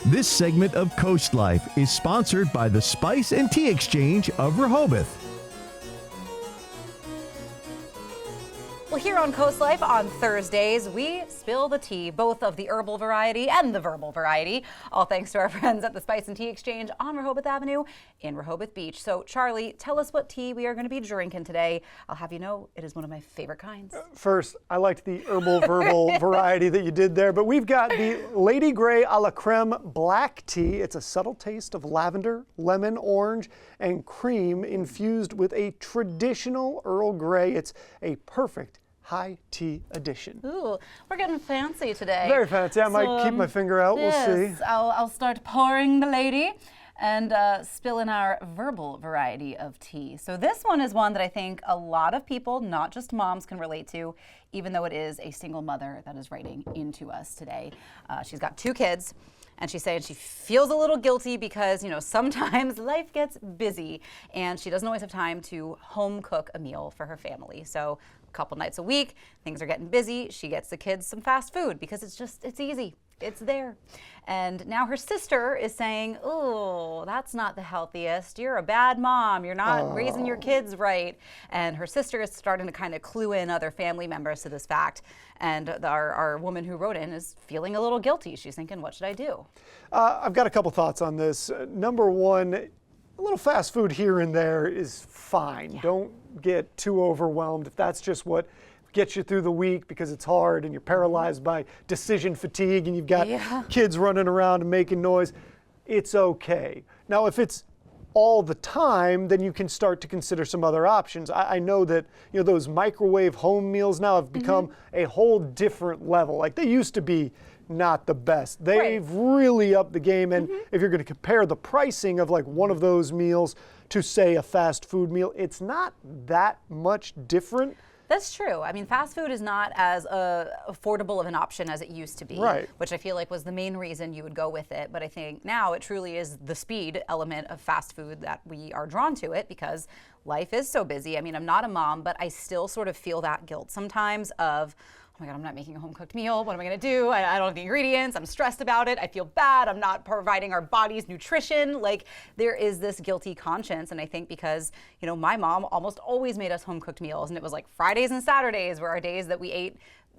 This segment of Coast Life is sponsored by the Spice and Tea Exchange of Rehoboth. Well, here on CoastLife on Thursdays, we spill the tea, both of the herbal variety and the verbal variety, all thanks to our friends at the Spice and Tea Exchange on Rehoboth Avenue in Rehoboth Beach. So, Charlie, tell us what tea we are going to be drinking today. I'll have you know, it is one of my favorite kinds. First, I liked the herbal verbal variety that you did there, but we've got the Lady Grey a la Creme black tea. It's a subtle taste of lavender, lemon, orange, and cream infused with a traditional Earl Grey. It's a perfect high tea edition. Ooh, we're getting fancy today. Very fancy. I might keep my finger out. Yes, We'll see. I'll start pouring the lady and spill in our verbal variety of tea. So this one is one that I think a lot of people, not just moms, can relate to, even though it is a single mother that is writing into us today. She's got 2 kids. And she's saying she feels a little guilty because, you know, sometimes life gets busy and she doesn't always have time to home cook a meal for her family. So a couple nights a week, things are getting busy. She gets the kids some fast food because it's easy. It's there. And now her sister is saying, oh, that's not the healthiest. You're a bad mom. You're not raising your kids right. And her sister is starting to kind of clue in other family members to this fact. And our woman who wrote in is feeling a little guilty. She's thinking, what should I do? I've got a couple thoughts on this. Number one, a little fast food here and there is fine. Yeah. Don't get too overwhelmed. If that's just what gets you through the week because it's hard and you're paralyzed by decision fatigue and you've got kids running around and making noise, it's okay. Now, if it's all the time, then you can start to consider some other options. I know that, you know, those microwave home meals now have become a whole different level. Like, they used to be not the best. They've really upped the game. And if you're going to compare the pricing of like one of those meals to, say, a fast food meal, it's not that much different. That's true. I mean, fast food is not as affordable of an option as it used to be, which I feel like was the main reason you would go with it. But I think now it truly is the speed element of fast food that we are drawn to it because life is so busy. I mean, I'm not a mom, but I still sort of feel that guilt sometimes of, oh my God, I'm not making a home cooked meal. What am I gonna do? I don't have the ingredients. I'm stressed about it. I feel bad. I'm not providing our bodies nutrition. Like, there is this guilty conscience. And I think because, you know, my mom almost always made us home cooked meals. And it was like Fridays and Saturdays were our days that we ate,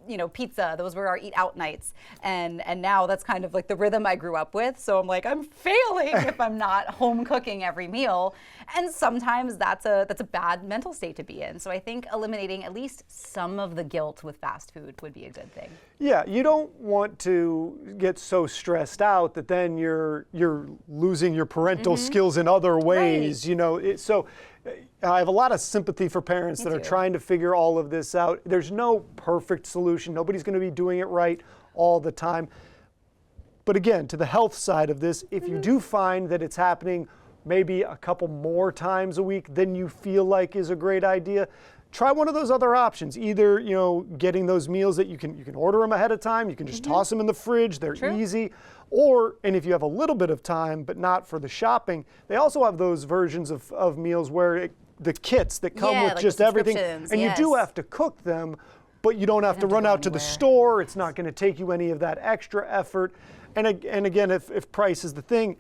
you know, pizza. Those were our eat out nights. And now that's kind of like the rhythm I grew up with. So I'm like, I'm failing if I'm not home cooking every meal. And sometimes that's a bad mental state to be in. So I think eliminating at least some of the guilt with fast food would be a good thing. Yeah, you don't want to get so stressed out that then you're losing your parental skills in other ways. You know, so I have a lot of sympathy for parents that are trying to figure all of this out. There's no perfect solution. Nobody's going to be doing it right all the time. But again, to the health side of this, if you do find that it's happening maybe a couple more times a week than you feel like is a great idea, try one of those other options. Either, you know, getting those meals that you can order them ahead of time. You can just toss them in the fridge. They're easy. Or, and if you have a little bit of time, but not for the shopping, they also have those versions of meals where the kits that come with like just everything. And you do have to cook them, but you don't have to run out to the store. It's not going to take you any of that extra effort. And again, if price is the thing,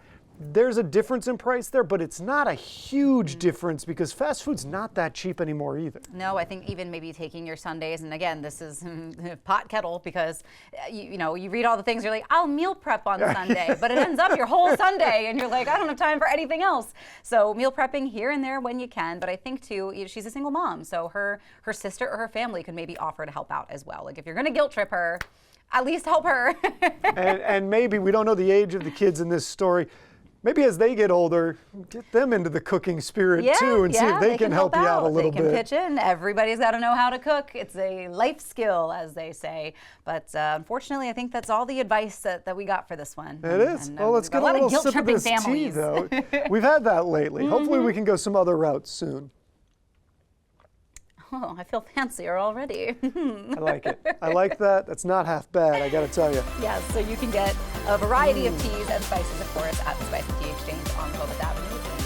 there's a difference in price there, but it's not a huge difference because fast food's not that cheap anymore either. No, I think even maybe taking your Sundays, and again, this is pot kettle because, you know, you read all the things, you're like, I'll meal prep on Sunday, but it ends up your whole Sunday and you're like, I don't have time for anything else. So meal prepping here and there when you can, but I think too, she's a single mom, so her sister or her family could maybe offer to help out as well. Like, if you're gonna guilt trip her, at least help her. and maybe, we don't know the age of the kids in this story, maybe as they get older, get them into the cooking spirit too and see if they can help you out a little bit. They can pitch in. Everybody's got to know how to cook. It's a life skill, as they say. But unfortunately, I think that's all the advice that we got for this one. It is. Well, let's get a little sip of this tea, though. We've had that lately. Hopefully we can go some other routes soon. Oh, I feel fancier already. I like it. I like that. That's not half bad, I got to tell you. Yes, so you can get a variety of teas and spices, of course, at the Spice and Tea Exchange on Rehoboth Avenue.